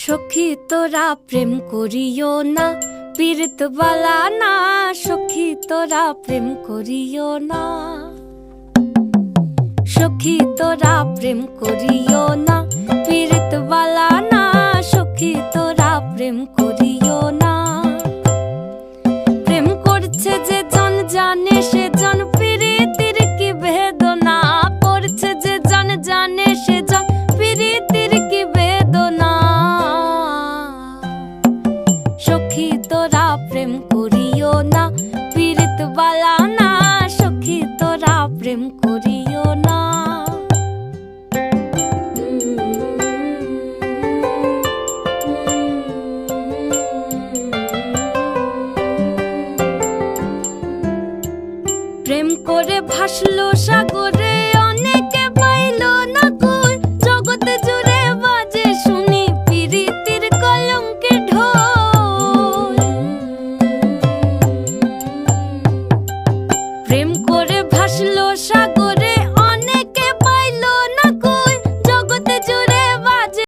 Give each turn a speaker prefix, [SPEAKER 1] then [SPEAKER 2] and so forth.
[SPEAKER 1] সখী তোরা প্রেম করিও না, পীড়িত বালা না। সখী তোরা প্রেম করিও না, সখী তোরা প্রেম করিও না, পীড়িত বালা না। সখী তোরা প্রেম করিও না। প্রেম করছে যে জন জানে সে জন, পীড়িতের কি বেদনা করছে যে জন জানে সে জন, পীড়িতের কি বেদনা। সখী তোরা প্রেম করিও না, পীড়িত বালা না। সখী তোরা প্রেম করিও না। প্রেম করে ভাসলো সাগরে